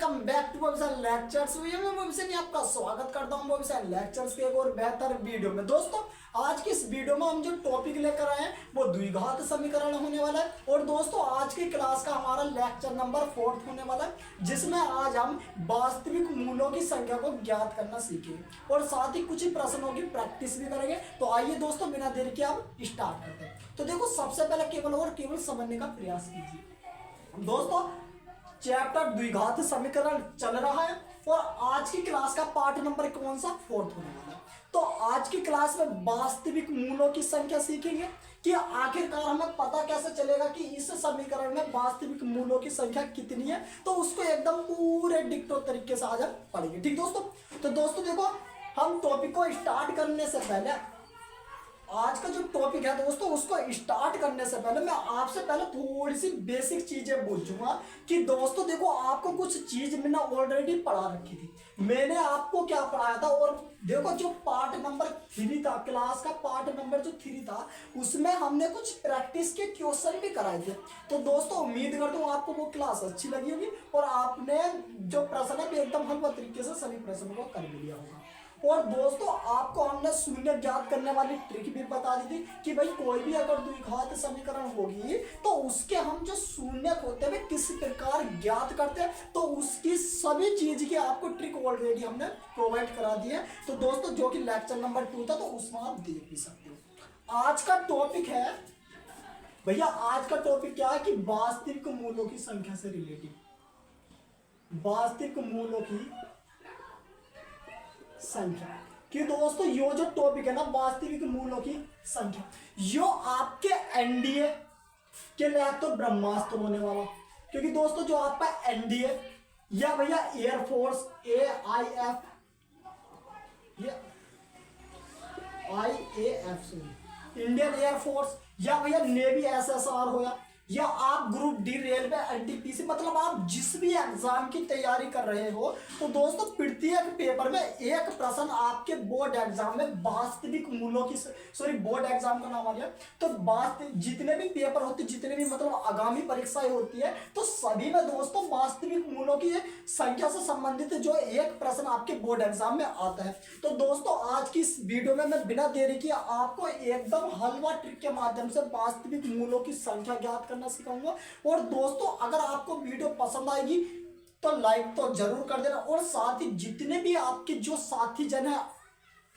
Welcome back to मोबिसन lectures. मैं मोबिसन आपका स्वागत करता हूं मोबिसन लेक्चर्स के एक और बेहतर वीडियो में। दोस्तों आज की इस वीडियो में हम जो टॉपिक लेकर आए हैं वो द्विघात समीकरण होने वाला है। और दोस्तों आज की क्लास का हमारा लेक्चर नंबर 4 होने वाला है, जिसमें आज हम वास्तविक मूलों की संख्या को ज्ञात करना सीखेंगे और साथ ही कुछ ही प्रश्नों की प्रैक्टिस भी करेंगे। तो आइए दोस्तों बिना देरी के हम स्टार्ट करते हैं। तो देखो सबसे पहले केवल और केवल समझने का प्रयास कीजिए। दोस्तों चैप्टर द्विघात समीकरण चल रहा है और आज की क्लास का पार्ट नंबर कौन सा 4 होने वाला है। तो आज की क्लास में वास्तविक मूलों की संख्या सीखेंगे कि आखिरकार हमें पता कैसे चलेगा कि इस समीकरण में वास्तविक मूलों की संख्या कितनी है। तो उसको एकदम पूरे डिक्टो तरीके से आज हम पढ़ेंगे। ठीक दोस्तों, तो दोस्तों देखो हम टॉपिक को स्टार्ट करने से पहले आज का जो टॉपिक है दोस्तों उसको स्टार्ट करने से पहले मैं आपसे पहले थोड़ी सी बेसिक चीजें पूछूंगा कि दोस्तों देखो आपको कुछ चीज मैंने ऑलरेडी पढ़ा रखी थी। मैंने आपको क्या पढ़ाया था और देखो जो पार्ट नंबर 3 था, क्लास का पार्ट नंबर जो 3 था, उसमें हमने कुछ प्रैक्टिस के क्वेश्चन भी कराए थे। तो दोस्तों उम्मीद करता हूँ आपको वो क्लास अच्छी लगी होगी और आपने जो प्रश्न है एकदम हल्का तरीके से सभी प्रश्नों को कर लिया होगा। और दोस्तों आपको हमने शून्य ज्ञात करने वाली ट्रिक भी बता दी थी कि भाई कोई भी अगर द्विघात समीकरण होगी तो उसके हम जो शून्य होते हैं किस प्रकार ज्ञात करते हैं, तो उसकी सभी चीज की आपको ट्रिक ऑलरेडी हमने प्रोवाइड करा दी है। तो दोस्तों जो कि लेक्चर नंबर 2 था तो उसमें आप देख भी सकते हो। आज का टॉपिक है भैया, आज का टॉपिक क्या है कि वास्तविक मूलों की संख्या से रिलेटेड वास्तविक मूलों की संख्या कि दोस्तों यो जो टॉपिक है ना वास्तविक मूलों की संख्या, यो आपके एनडीए के लिए तो ब्रह्मास्त्र होने वाला। क्योंकि दोस्तों जो आपका एनडीए या भैया air force AIF IAF Indian air force या भैया नेवी SSR हो या आप ग्रुप डी रेलवे NTPC, मतलब आप जिस भी एग्जाम की तैयारी कर रहे हो तो दोस्तों प्रत्येक पेपर में एक प्रश्न आपके बोर्ड एग्जाम में वास्तविक मूलों की बोर्ड एग्जाम का नाम आ गया। तो जितने भी पेपर होते, जितने भी मतलब आगामी परीक्षाएं होती है तो सभी में दोस्तों वास्तविक मूलों की संख्या से संबंधित जो एक प्रश्न आपके बोर्ड एग्जाम में आता है। तो दोस्तों आज की इस वीडियो में मैं बिना देरी किए आपको एकदम हलवा ट्रिक के माध्यम से वास्तविक मूलों की संख्या ज्ञात करना सिखाऊंगा। और दोस्तों अगर आपको वीडियो पसंद आएगी तो लाइक तो जरूर कर देना और साथ ही जितने भी आपके जो साथी जन है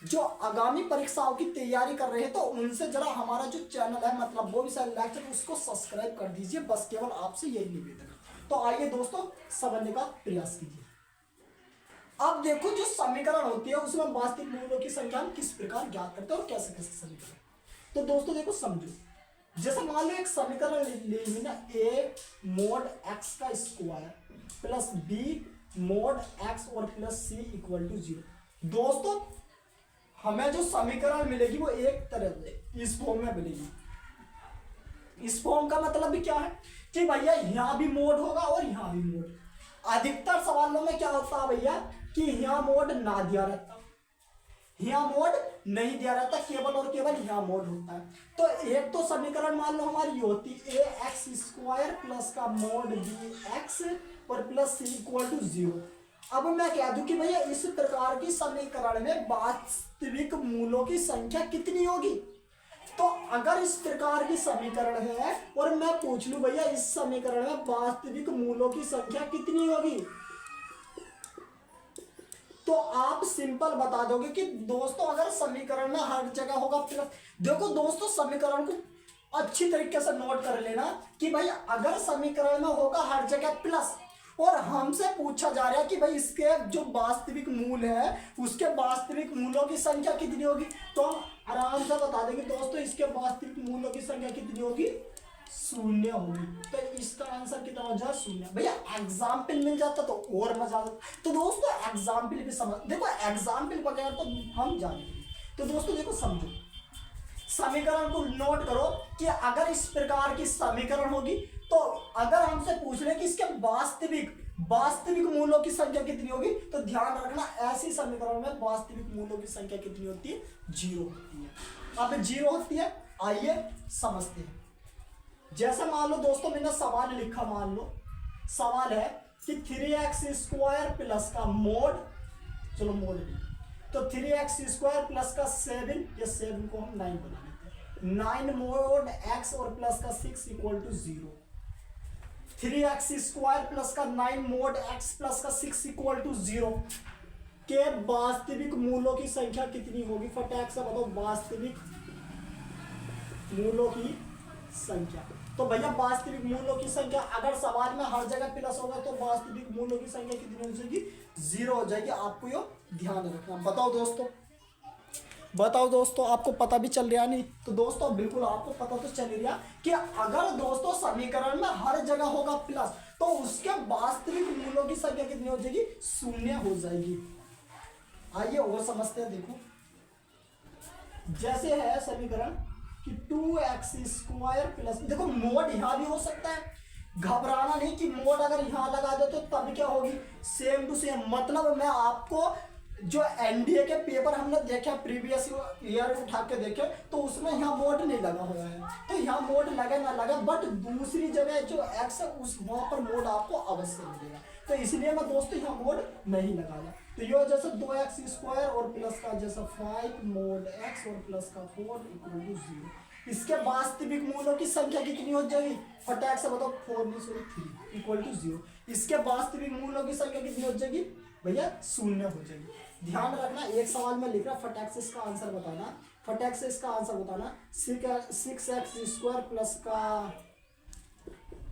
जो आगामी परीक्षाओं की तैयारी कर रहे हैं तो उनसे जरा हमारा जो चैनल है मतलब वो भी लेक्चर उसको सब्सक्राइब कर दीजिए। बस केवल आपसे यही निवेदन है। तो आइए दोस्तों समझने का प्रयास कीजिए। अब देखो जो समीकरण होती है उसमें वास्तविक मूल्यों की संख्या हम किस प्रकार ज्ञात करते हैं और कैसे कैसे समीकरण। तो दोस्तों देखो समझो, जैसे मान लो एक समीकरण लेंगे ना A mod x का square plus B mod x और प्लस C इक्वल टू 0। दोस्तों हमें जो समीकरण मिलेगी वो एक तरह से इस फॉर्म में मिलेगी। इस फॉर्म का मतलब भी क्या है कि भैया यहाँ भी मोड होगा और यहाँ भी मोड। अधिकतर सवालों में क्या होता है भैया कि यहाँ मोड ना दिया रहता, यहाँ मोड नहीं दिया रहता, केवल और केवल यहाँ मोड होता है। तो एक तो समीकरण मान लो हमारी ये होती ax स्क्वायर प्लस का मोड bx और प्लस c इक्वल टू 0। अब मैं कह दूं कि भैया इस प्रकार की समीकरण में वास्तविक मूलों की संख्या कितनी होगी। तो अगर इस प्रकार की समीकरण है और मैं पूछ लूं भैया इस समीकरण में वास्तविक मूलों की संख्या कितनी होगी तो आप सिंपल बता दोगे कि दोस्तों अगर समीकरण में हर जगह होगा प्लस। देखो दोस्तों समीकरण को अच्छी तरीके से नोट कर लेना कि भाई अगर समीकरण में होगा हर जगह प्लस और हमसे पूछा जा रहा है कि भाई इसके जो वास्तविक मूल है उसके वास्तविक मूलों की संख्या कितनी होगी, तो हम आराम से बता देंगे दोस्तों इसके वास्तविक मूलों की संख्या कितनी होगी, 0 होगी। तो इसका आंसर कितना हो जाए 0। भैया एग्जाम्पल मिल जाता तो और मजा आता। तो दोस्तों एग्जाम्पल भी समझ, देखो एग्जाम्पल बगैर तो हम जानेंगे। तो दोस्तों देखो समझो, समीकरण को नोट करो कि अगर इस प्रकार की समीकरण होगी तो अगर हमसे पूछ ले कि इसके वास्तविक मूलों की संख्या कितनी होगी तो ध्यान रखना ऐसी समीकरण में वास्तविक मूलों की संख्या कितनी होती है, 0 होती है। अब 0 होती है, आइए समझते हैं। जैसे मान लो दोस्तों मैंने सवाल लिखा, मान लो सवाल है कि 3x² प्लस का मोड, चलो मोड भी, तो 3x² प्लस का 7, ये 7 को हम 9 बना लेते हैं, 9 मोड x और प्लस का 6 इक्वल टू 0। 3x² प्लस का 9 मोड x प्लस का 6 इक्वल टू 0 के वास्तविक मूलों की संख्या कितनी होगी? फटाक से बताओ वास्तविक मूलों की संख्या। तो भैया वास्तविक मूलों की संख्या अगर सवाल में हर जगह प्लस होगा तो वास्तविक मूलों की संख्या कितनी हो जाएगी? 0 हो जाएगी। आपको ये ध्यान रखना। बताओ दोस्तों आपको पता भी चल रहा नहीं? तो दोस्तों बिल्कुल आपको पता तो चल रहा कि अगर दोस्तों समीकरण में हर जगह होगा प्लस तो उसके वास्तविक मूलों की संख्या कितनी हो जाएगी? 0 हो जाएगी। आइए और समझते हैं। देखो जैसे है समीकरण कि 2x² प्लस, देखो मोड यहां भी हो सकता है, घबराना नहीं कि मोड अगर यहां लगा दे तो तब क्या होगी? Same to same. मतलब मैं आपको जो एनडीए के पेपर हमने देखे प्रीवियस ईयर उठा के देखे तो उसमें यहाँ मोड नहीं लगा हुआ है, तो यहाँ मोड लगे ना लगे बट दूसरी जगह जो एक्स है उस वहां पर मोड आपको अवश्य मिलेगा। तो इसलिए मैं दोस्तों यहाँ मोड नहीं लगाया। तो ये जैसे 2x² और प्लस का जैसा 5 मोड x और प्लस का 4 इक्वल टू 0। इसके वास्तविक मूलों की संख्या कितनी हो जाएगी? फटाक से बताओ। 3 इक्वल टू 0। इसके वास्तविक मूलों की संख्या कितनी हो जाएगी भैया? 0 हो जाएगी। ध्यान रखना, एक सवाल में लिख रहा, फटाक से इसका आंसर बताना। 6x² प्लस का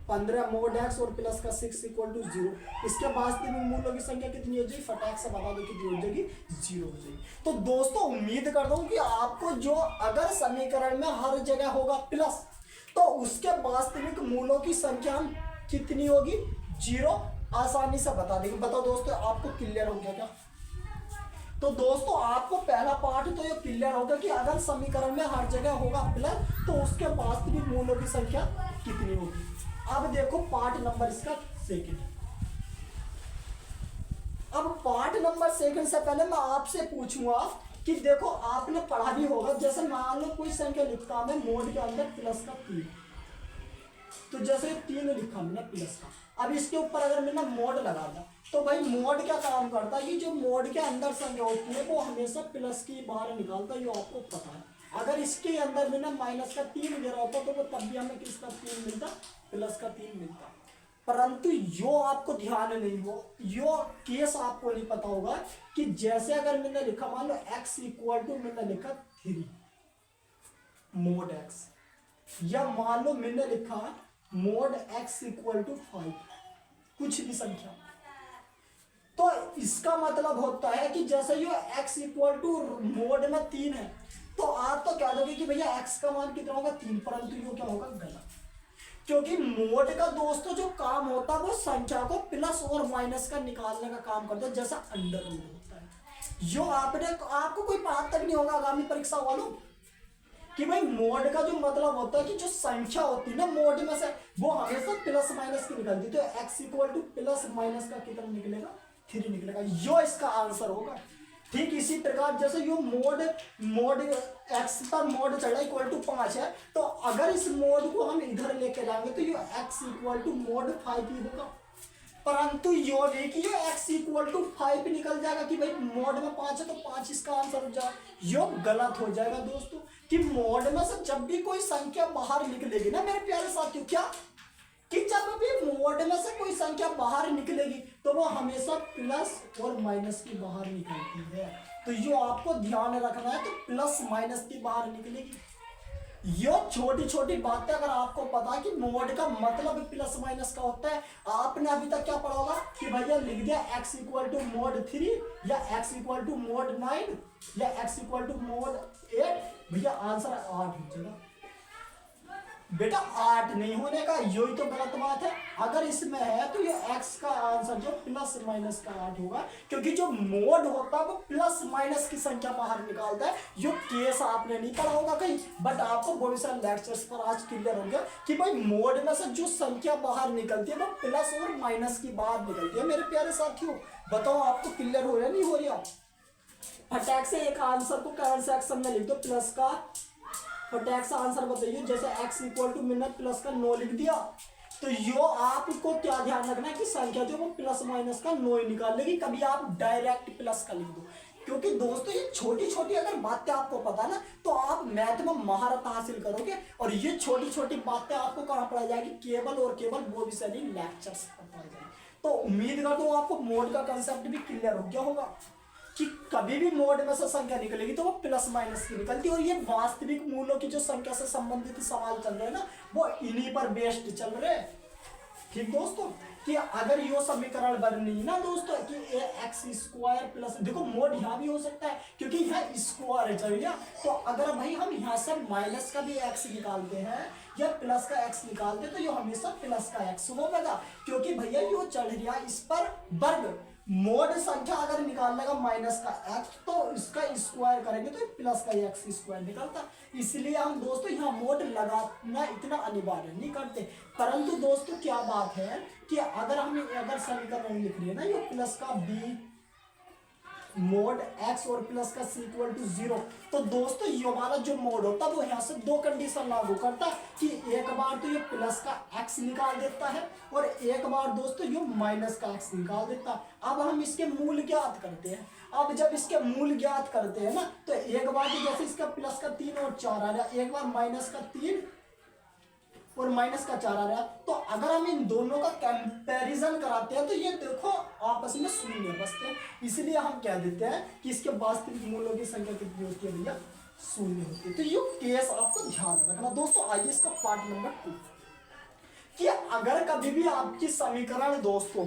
15 मोड x और प्लस का 6 इक्वल टू 0। इसके वास्तविक मूल्यों की संख्या कितनी हो जाएगी? फटाक से बता दो कितनी हो जाएगी? 0 हो जाएगी। तो दोस्तों उम्मीद करता हूं कि आपको जो अगर समीकरण में हर जगह होगा प्लस तो उसके वास्तविक मूल्यों की संख्या कितनी होगी? 0 आसानी से बता देंगे। बताओ दोस्तों आपको क्लियर हो गया क्या? तो दोस्तों आपको पहला पार्ट तो ये क्लियर होगा कि अगर समीकरण में हर जगह होगा प्लस तो उसके वास्तविक मूल्यों की संख्या कितनी होगी। अब देखो पार्ट नंबर इसका सेकंड। अब पार्ट नंबर सेकंड से पहले मैं आपसे पूछूंगा कि देखो आपने पढ़ा भी होगा, जैसे मान लो कोई संख्या लिखता मैं मोड के अंदर प्लस का 3, तो जैसे 3 लिखा मैंने प्लस का, अब इसके ऊपर अगर मैंने मोड लगा दिया तो भाई मोड क्या काम करता है कि जो मोड के अंदर संख्या होती है वो हमेशा प्लस की बाहर निकालता है, ये आपको पता है। अगर इसके अंदर मैंने माइनस का 3 दे रहा होता तो वो तब भी हमें किसका 3 मिलता? प्लस का 3 मिलता। परंतु यो आपको ध्यान नहीं हो, यो केस आपको नहीं पता होगा कि जैसे अगर मैंने लिखा मान लो x इक्वल टू मैंने लिखा 3 मोड x, या मान लो मैंने लिखा मोड x इक्वल टू 5, कुछ भी संख्या, तो इसका मतलब होता है कि जैसे ये x इक्वल टू मोड में 3 है तो आप तो कह दोगे कि भैया x का मान कितना होगा? 3, परंतु ये क्या होगा? गलत। क्योंकि मोड का दोस्तों जो काम होता है वो संख्या को प्लस और माइनस का निकालने का काम करता है, जैसा अंडर रूट होता है। जो आपको कोई पढ़ा तक नहीं होगा आगामी परीक्षा वालों कि भाई मोड का जो मतलब होता है कि जो संख्या होती है ना मोड में से वो हमेशा प्लस माइनस की निकलती है। तो x equal two plus minus का कितना निकलेगा? 3 निकलेगा। यो इसका आंसर होगा। ठीक इसी प्रकार जैसे यो मोड x पर मोड चढ़ा इक्वल टू 5 है, तो अगर इस मोड को हम इधर लेके जाएंगे तो यो x इक्वल टू मोड 5 ही होगा। परंतु यो नहीं कि यो x इक्वल टू 5 निकल जाएगा कि भाई मोड में 5 है तो 5 इसका आंसर हो जाएगा। यो गलत हो जाएगा दोस्तों कि मोड में से जब भी कोई संख्या बाहर निकलेगी ना मेरे प्यारे साथियों, क्या कि जब भी मोड में से कोई संख्या बाहर निकलेगी तो वो हमेशा प्लस और माइनस की बाहर निकलती है। तो यो आपको ध्यान रखना है, तो प्लस माइनस की बाहर निकलेगी। ये छोटी छोटी बातें अगर आपको पता है कि मोड का मतलब प्लस माइनस का होता है, आपने अभी तक क्या पढ़ा होगा कि भैया लिख दिया x इक्वल टू मोड 3 या x इक्वल टू मोड 9 या x इक्वल टू मोड 8, भैया आंसर 8 हो जाएगा। बेटा 8 नहीं होने का, यही तो गलत बात है। अगर इसमें है तो ये x का आंसर जो प्लस माइनस का 8 होगा, क्योंकि जो मोड होता है वो प्लस माइनस की संख्या बाहर निकालता है। ये केस आपने नहीं पढ़ा होगा कहीं, बट आपको बहुत सारे लेक्चर्स पर आज क्लियर हो गया कि भाई मोड में से जो संख्या बाहर निकलती है वो प्लस और माइनस की बाहर निकलती है। मेरे प्यारे साथियों बताओ आपको क्लियर हो रहा है नहीं हो रहा? फटाक से एक आंसर को कमेंट सेक्शन में लिख दो प्लस का, फटाक से आंसर बताइए। जैसे x इक्वल टू मैंने प्लस का 9 लिख दिया, तो यो आपको क्या ध्यान रखना है कि संख्या जो वो प्लस माइनस का नो ही निकाल लेगी, कभी आप डायरेक्ट प्लस का लिख दो। क्योंकि दोस्तों ये छोटी छोटी अगर बातें आपको पता ना तो आप मैथ में महारत हासिल करोगे, और ये छोटी छोटी बातें आपको कहाँ पढ़ाई जाएगी, केवल और केवल वो भी सही लेक्चर्स पर पढ़ाई जाएगी। तो उम्मीद करता हूँ आपको मोड का कंसेप्ट भी क्लियर हो गया होगा कि कभी भी मोड में से संख्या निकलेगी तो वो प्लस माइनस की निकलती है, और ये वास्तविक मूल्यों की जो संख्या से संबंधित सवाल चल रहे हैं ना वो इन्हीं पर बेस्ड चल रहे हैं। ठीक दोस्तों, कि अगर यो समीकरण बननी ना दोस्तों कि ए एक्स स्क्वायर प्लस, देखो मोड यहाँ भी हो सकता है क्योंकि यहाँ स्क्वायर है चलिए, तो अगर भाई हम यहाँ से माइनस का भी एक्स निकालते हैं या प्लस का एक्स निकालते हैं तो ये हमेशा प्लस का एक्स होगा, क्योंकि भैया यो चल रहा इस पर वर्ग, मोड संख्या अगर निकालने का माइनस का एक्स तो इसका स्क्वायर करेंगे तो प्लस का एक्स स्क्वायर निकलता। इसलिए हम दोस्तों यहाँ मोड लगाना इतना अनिवार्य नहीं करते। परंतु दोस्तों क्या बात है कि अगर समीकरण लिख रही है ना ये प्लस का बी मोड एक्स और प्लस का सी इक्वल टू 0, तो दोस्तों ये वाला जो मोड होता है वो यहाँ से दो कंडीशन लागू करता है कि एक बार तो ये प्लस का एक्स निकाल देता है और एक बार दोस्तों ये माइनस का एक्स निकाल देता है। अब हम इसके मूल ज्ञात करते हैं। अब जब इसके मूल ज्ञात करते हैं ना तो एक बार तो जैसे इसका प्लस का 3 और 4 आ रहा है, एक बार माइनस का 3 और माइनस का 4 आ रहा है, तो अगर हम इन दोनों का कंपैरिजन कराते हैं तो ये देखो आपस में शून्य बचते हैं। इसलिए हम कह देते हैं कि इसके वास्तविक मूल्यों की संख्या कितनी होती है भैया, शून्य होती है। तो ये केस आपको ध्यान रखना दोस्तों। आइए इसका पार्ट नंबर 2 कि अगर कभी भी आपकी समीकरण दोस्तों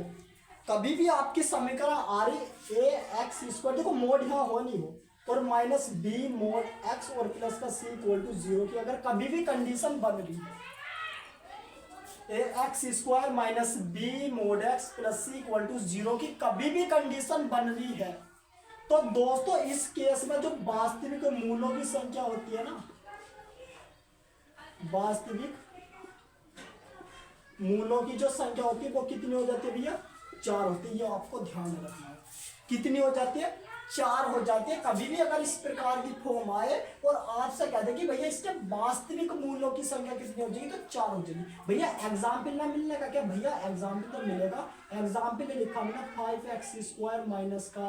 कभी भी आपकी समीकरण आ रही ए एक्स स्क्वायर, देखो मोड यहाँ हो नहीं हो और माइनस बी मोड एक्स और प्लस का सी इक्वल टू 0 की अगर कभी भी कंडीशन बन रही है, a x square minus b mod x plus c equal to 0 की कभी भी कंडीशन बन रही है, तो दोस्तों इस केस में जो वास्तविक मूलों की संख्या होती है ना, वास्तविक मूलों की जो संख्या होती है वो कितनी हो जाती है भैया, 4 होती है। ये आपको ध्यान रखना है, कितनी हो जाती है, 4 हो जाती है। कभी भी अगर इस प्रकार की फॉर्म आए और आपसे कह दे कि भैया इसके वास्तविक मूल्यों की संख्या कितनी हो जाएगी, तो 4 हो जाएगी। भैया एग्जाम्पल ना मिलने का क्या, भैया एग्जाम्पल तो मिलेगा। एग्जाम्पल में लिखा मैंने 5x स्क्वायर माइनस का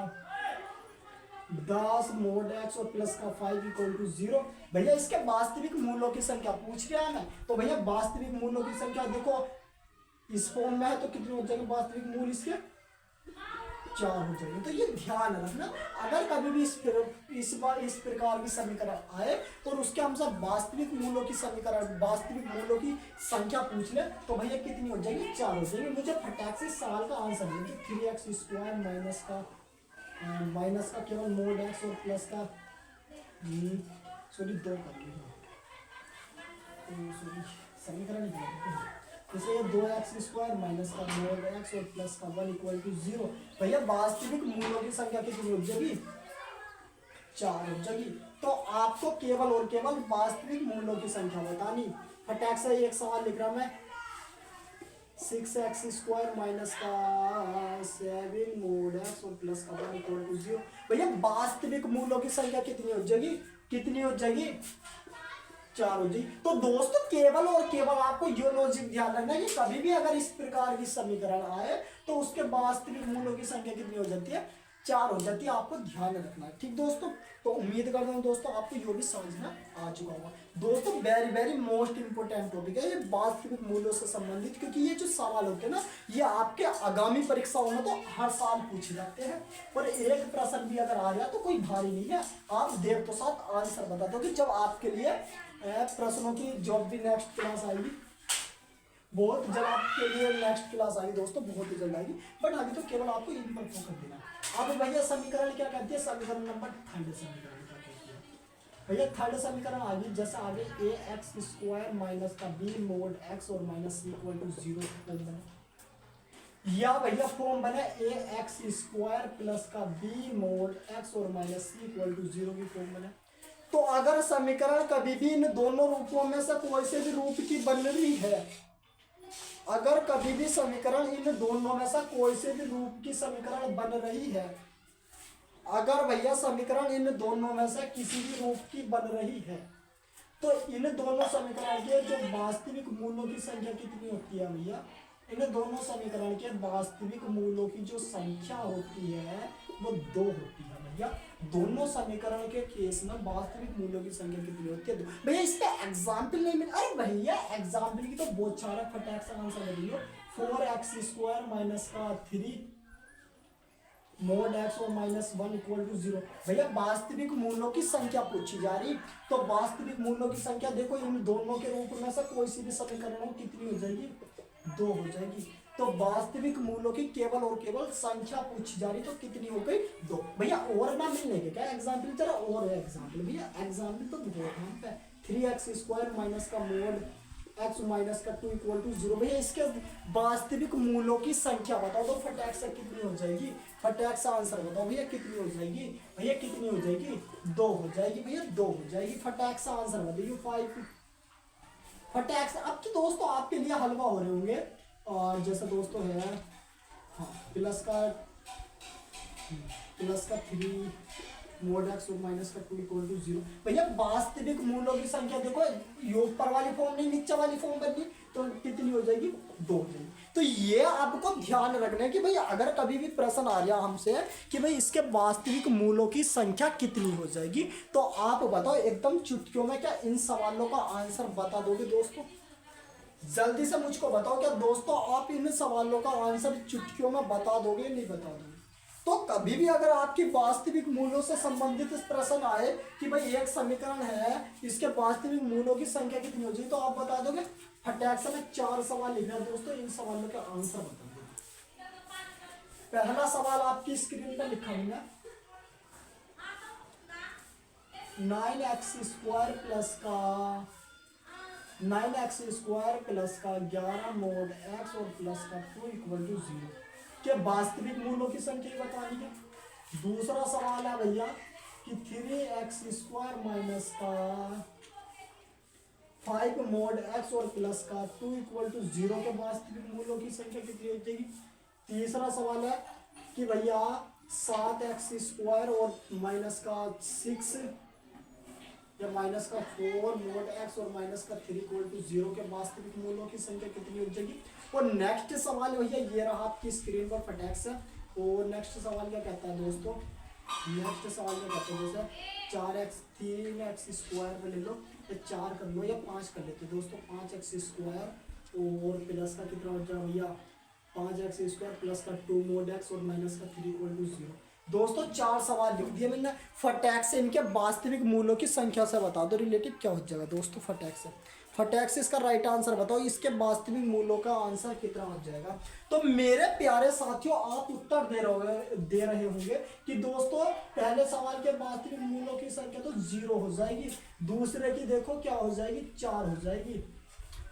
10 मोड एक्स और प्लस का 5 इक्वल टू 0। भैया इसके वास्तविक मूल्यों की संख्या पूछ रहा है ना, तो भैया वास्तविक मूल्यों की संख्या देखो इस फॉर्म में है तो कितने हो जाएंगे वास्तविक मूल्य इसके, 4 हो जाएंगे। तो ये ध्यान रखना, अगर कभी भी इस प्रकार की समीकरण आए तो उसके हमसे वास्तविक मूल्यों की समीकरण वास्तविक मूल्यों की संख्या पूछ ले तो भैया कितनी हो जाएगी, 4 हो जाएगी। मुझे फटाक से सवाल का आंसर देंगे 3x स्क्वायर माइनस का केवल मोड एक्स और प्लस का सॉरी 2 कर ली सॉरी समीकरण जैसे 2x स्क्वायर माइनस का मोड एक्स और प्लस का 1 इक्वल टू 0। भैया वास्तविक मूल्यों की संख्या कितनी हो जाएगी, 4 हो जाएगी। तो आपको केवल और केवल वास्तविक मूल्यों की संख्या बतानी। फटाक से एक सवाल लिख रहा मैं 6x स्क्वायर माइनस का 7 मोड एक्स और प्लस का 1 इक्वल टू 0। भैया वास्तविक मूल्यों की संख्या कितनी हो जाएगी, कितनी हो जाएगी, 4 हो जाएगी। तो दोस्तों केवल और केवल आपको ये लॉजिक ध्यान रखना है कि कभी भी अगर इस प्रकार की समीकरण आए तो उसके वास्तविक मूल्यों की संख्या कितनी हो जाती है, 4 हो जाती है। आपको ध्यान रखना है, ठीक दोस्तों। तो उम्मीद करता हूँ दोस्तों आपको ये भी समझना आ चुका होगा। दोस्तों very very most important topic है ये वास्तविक मूल्यों से संबंधित, क्योंकि ये जो सवाल होते हैं ना ये आपके आगामी परीक्षाओं में तो हर साल पूछे जाते हैं, और एक प्रश्न भी अगर आ गया तो कोई भारी नहीं है, आप देर तो साथ आंसर बता दोगे। जब आपके लिए प्रश्नों की जॉब भी नेक्स्ट क्लास आएगी, बहुत जल्द आपके लिए नेक्स्ट क्लास आएगी दोस्तों, बहुत ही जल्द आएगी, बट अभी तो केवल आपको इन पर फोकस देना है। अब भैया समीकरण क्या कहती है, समीकरण नंबर 3 समीकरण क्या कहती है भैया, 3 समीकरण आगे जैसे आगे ए एक्स स्क्वायर माइनस का बी मोड एक्स और minus C equal to 0 form बने, या भैया फॉर्म बने ए एक्स स्क्वायर प्लस का बी मोड एक्स और माइनस सी इक्वल टू 0 की फॉर्म बने। तो अगर समीकरण कभी भी इन दोनों रूपों में से कोई से भी रूप की बन रही है, अगर कभी भी समीकरण इन दोनों में से कोई से भी रूप की समीकरण बन रही है, अगर भैया समीकरण इन दोनों में से किसी भी रूप की बन रही है, तो इन दोनों समीकरण के जो वास्तविक मूलों की संख्या कितनी होती है भैया, इन दोनों समीकरण के वास्तविक मूलों की जो संख्या होती है वो 2 होती है भैया। दोनों समीकरण के केस में वास्तविक मूल्यों की संख्या कितनी होती है, 2। भैया इस पे एग्जाम्पल नहीं मिल, अरे भैया एग्जाम्पल की तो बहुत सारा फटाक सा आंसर दे दियो। 4x² माइनस का 3 mod x और -1 इक्वल टू 0। भैया वास्तविक मूल्यों की संख्या पूछी जा रही, तो वास्तविक मूल्यों की संख्या देखो इन दोनों के रूप में से कोई सी भी समीकरण कितनी हो जाएगी, 2 हो जाएगी। तो वास्तविक मूल्यों की केवल और केवल संख्या पूछी जा रही, तो कितनी हो गई, 2। भैया और ना मिलने के क्या एग्जाम्पल, जरा और है एग्जाम्पल भैया, एग्जाम्पल तो बहुत है। 3x² माइनस का mod x माइनस का 2 इक्वल टू 0। भैया इसके वास्तविक मूल्यों की संख्या बताओ तो फटाक से कितनी हो जाएगी, फटाक से आंसर बताओ भैया कितनी हो जाएगी, भैया कितनी हो जाएगी, 2 हो जाएगी भैया, 2 हो जाएगी। फटाक से आंसर बताइए 5। फटाक से अब की दोस्तों आपके लिए हलवा हो रहे होंगे, और जैसे दोस्तों है हाँ प्लस का 3 mod x और माइनस का 2 इक्वल टू 0। भैया वास्तविक मूल्यों की संख्या देखो योग पर वाली फॉर्म नहीं नीचे वाली फॉर्म बननी, तो कितनी हो जाएगी, 2 हो जाएगी। तो ये आपको ध्यान रखना है कि भाई अगर कभी भी प्रश्न आ रहा हमसे कि भाई इसके वास्तविक मूल्यों की संख्या कितनी हो जाएगी, तो आप बताओ एकदम चुटकियों में क्या इन सवालों का आंसर बता दोगे दोस्तों, जल्दी से मुझको बताओ क्या दोस्तों आप इन सवालों का आंसर चुटकियों में बता दोगे नहीं बता दोगे। तो कभी भी अगर आपकी वास्तविक मूल्यों से संबंधित प्रश्न आए कि भाई एक समीकरण है इसके वास्तविक मूल्यों की संख्या कितनी हो जाएगी, तो आप बता दोगे। फटाक से मैं 4 सवाल लिखना दोस्तों, इन सवालों के आंसर बता दोगे। पहला सवाल आपकी स्क्रीन पर लिखा हुआ 9x² प्लस का 11 mod x और प्लस का 2 इक्वल टू 0 के वास्तविक मूल्यों की संख्या बतानी है। दूसरा सवाल है भैया कि 3x² माइनस का 5 mod x और प्लस का 2 इक्वल टू 0 के वास्तविक मूल्यों की संख्या कितनी हो जाएगी। तीसरा सवाल है कि भैया 7x² और माइनस का 6 या माइनस का 4 mod x और माइनस का 3 इक्वल टू 0 के वास्तविक मूल्यों की संख्या कितनी हो जाएगी। और नेक्स्ट सवाल भैया ये रहा आपकी स्क्रीन पर फटाक से। और नेक्स्ट सवाल क्या कहता है दोस्तों, नेक्स्ट सवाल क्या कहते हैं, जैसे 4x 3x² पे ले लो या 4 कर लो या 5 कर लेते दोस्तों। 5x² और प्लस का कितना हो जाएगा भैया 5x² प्लस का 2 mod x और माइनस का 3 इक्वल टू 0। दोस्तों 4 सवाल लिख दिए मैंने, फटाक से इनके वास्तविक मूल्यों की संख्या से बता दो रिलेटेड क्या हो जाएगा दोस्तों। फटाक से इसका राइट आंसर बताओ, इसके वास्तविक मूल्यों का आंसर कितना हो जाएगा। तो मेरे प्यारे साथियों आप उत्तर दे रहे होंगे कि दोस्तों पहले सवाल के वास्तविक मूल्यों की संख्या तो 0 हो जाएगी, दूसरे की देखो क्या हो जाएगी 4 हो जाएगी,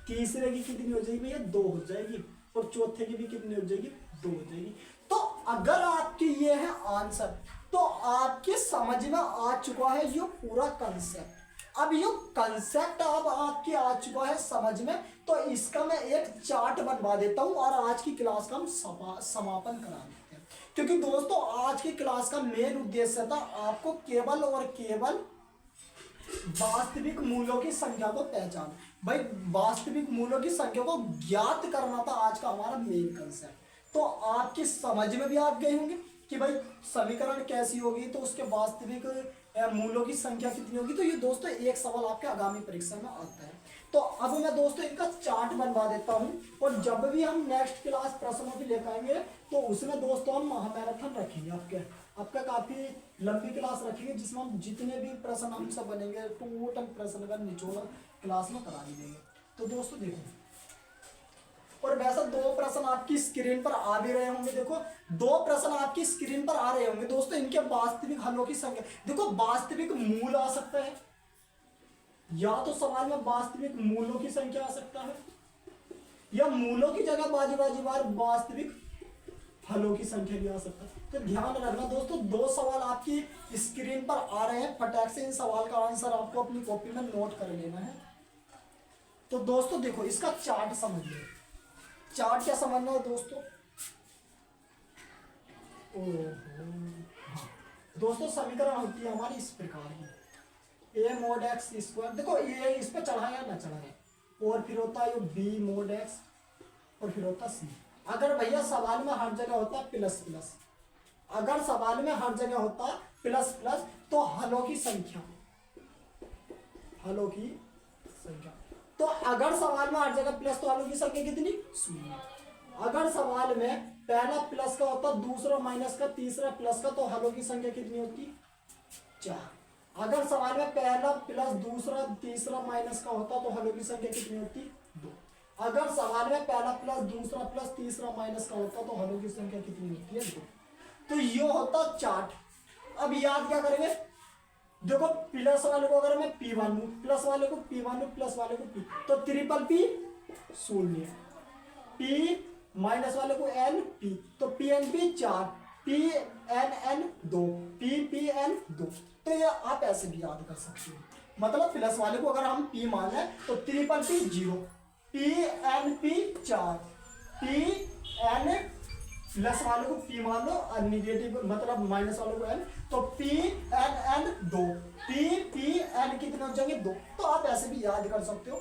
तीसरे की कितनी हो जाएगी भैया 2 हो जाएगी, और चौथे की भी कितनी हो जाएगी 2 हो जाएगी। तो अगर आपके ये है आंसर तो आपके समझ में आ चुका है ये पूरा कंसेप्ट। अब ये कंसेप्ट अब आपके आ चुका है समझ में, तो इसका मैं एक चार्ट बनवा देता हूं और आज की क्लास का हम समापन करा देते हैं। क्योंकि दोस्तों आज की क्लास का मेन उद्देश्य था आपको केवल और केवल वास्तविक मूल्यों की संख्या को पहचान, भाई वास्तविक मूल्यों की संख्या को ज्ञात करना था आज का हमारा मेन कंसेप्ट। तो आपकी समझ में भी आप गए होंगे कि भाई समीकरण कैसी होगी तो उसके वास्तविक मूल्यों की संख्या कितनी होगी। तो ये दोस्तों एक सवाल आपके आगामी परीक्षा में आता है। तो अब मैं दोस्तों इनका चार्ट बनवा देता हूं, और जब भी हम नेक्स्ट क्लास प्रश्नों की लेकर आएंगे तो उसमें दोस्तों हम महामैराथन रखेंगे, आपका काफी लंबी क्लास रखेंगे जिसमें हम जितने भी प्रश्न हमसे बनेंगे टोटल प्रश्न का निचोड़ क्लास में करा देंगे। तो दोस्तों देखो, और वैसे 2 प्रश्न आपकी स्क्रीन पर आ भी रहे होंगे, देखो 2 प्रश्न आपकी स्क्रीन पर आ रहे होंगे दोस्तों। इनके वास्तविक हलों की संख्या देखो, वास्तविक मूल आ सकता है, या तो सवाल में वास्तविक मूलों की संख्या आ सकता है, या मूलों की जगह बाजी बार वास्तविक हलों की संख्या भी आ सकता है। तो ध्यान रखना दोस्तों, 2 सवाल आपकी स्क्रीन पर आ रहे हैं, फटाक से इन सवाल का आंसर आपको अपनी कॉपी में नोट कर लेना है। तो दोस्तों देखो इसका चार्ट समझ लो, चार्ट क्या समझना है दोस्तों। हाँ। दोस्तों समीकरण होती है हमारी इस प्रकार की, ए मोड एक्स स्क्वायर, देखो ये इस पे चढ़ाया ना चढ़ाया, और फिर होता है बी मोड एक्स, और फिर होता सी। अगर भैया सवाल में हर जगह होता प्लस प्लस, अगर सवाल में हर जगह होता प्लस प्लस तो हलों की संख्या, हलों की संख्या, तो अगर सवाल में हर जगह प्लस तो हलों की संख्या कितनी, शून्य। अगर सवाल में पहला प्लस का होता, दूसरा माइनस का, तीसरा प्लस का, तो हलों की संख्या कितनी होती, 4। अगर सवाल में पहला प्लस दूसरा तीसरा माइनस का होता तो हलों की संख्या कितनी होती, 2। अगर सवाल में पहला प्लस दूसरा प्लस तीसरा माइनस का होता तो हलों की संख्या कितनी होती है, 2। तो ये होता चार्ट। अब याद क्या करेंगे, देखो प्लस वाले को अगर मैं पी मान लू, प्लस वाले को पी मान लू, प्लस वाले को पी, तो ट्रिपल पी 0, पी माइनस वाले को एन पी, तो P N P 4, P N N 2, P P N 2। तो ये आप ऐसे भी याद कर सकते हो, मतलब प्लस वाले को अगर हम पी मान लें तो triple P 0, P N P 4, P N, plus वाले को पी मान लो, निगेटिव मतलब माइनस वाले को एन, तो P N N 2, P P N कितने हो जाएंगे, 2। तो आप ऐसे भी याद कर सकते हो।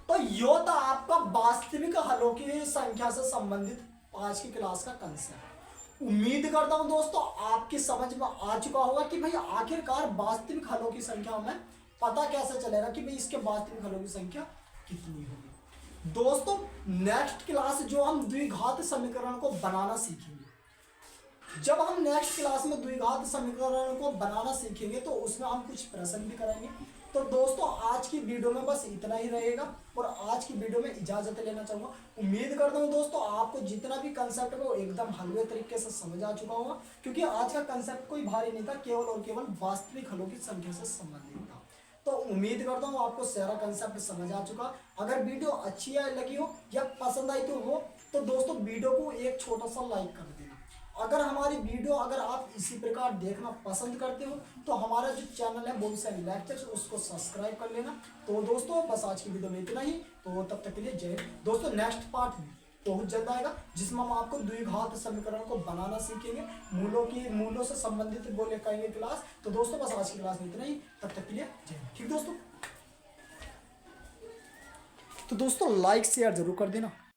तो यो था आपका वास्तविक हलों की संख्या से संबंधित आज की क्लास का कंसेप्ट। उम्मीद करता हूं दोस्तों आपकी समझ में आ चुका होगा कि भाई आखिरकार वास्तविक हलों की संख्या हमें पता कैसे चलेगा कि भाई इसके वास्तविक हलों की संख्या कितनी होगी। दोस्तों नेक्स्ट क्लास जो हम द्विघात समीकरण को बनाना सीखेंगे, जब हम नेक्स्ट क्लास में द्विघात समीकरण को बनाना सीखेंगे तो उसमें हम कुछ प्रश्न भी करेंगे। तो दोस्तों आज की वीडियो में बस इतना ही रहेगा, और आज की वीडियो में इजाजत लेना चाहूंगा। उम्मीद करता हूं दोस्तों आपको जितना भी कंसेप्ट है वो एकदम हलवे तरीके से समझ आ चुका होगा, क्योंकि आज का कंसेप्ट कोई भारी नहीं था, केवल और केवल वास्तविक हलों की संख्या से संबंधित था। तो उम्मीद करता हूँ आपको सारा कंसेप्ट समझ आ चुका। अगर वीडियो अच्छी लगी हो या पसंद आई तो दोस्तों वीडियो को एक छोटा सा लाइक कर देना। अगर हमारी वीडियो अगर आप इसी प्रकार देखना पसंद करते हो तो हमारा जो चैनल है बोलसेन लेक्चर्स उसको सब्सक्राइब कर लेना। तो दोस्तों बस आज की वीडियो में इतना ही, तो तब तक के लिए जय हिंद। दोस्तों नेक्स्ट पार्ट बहुत जल्द आएगा जिसमें हम आपको द्विघात समीकरण को बनाना सीखेंगे, मूलों से संबंधित बोले करेंगे क्लास। तो दोस्तों बस आज की क्लास में इतना ही, तब तक के लिए जय हिंद। ठीक दोस्तों, तो दोस्तों लाइक शेयर जरूर कर देना।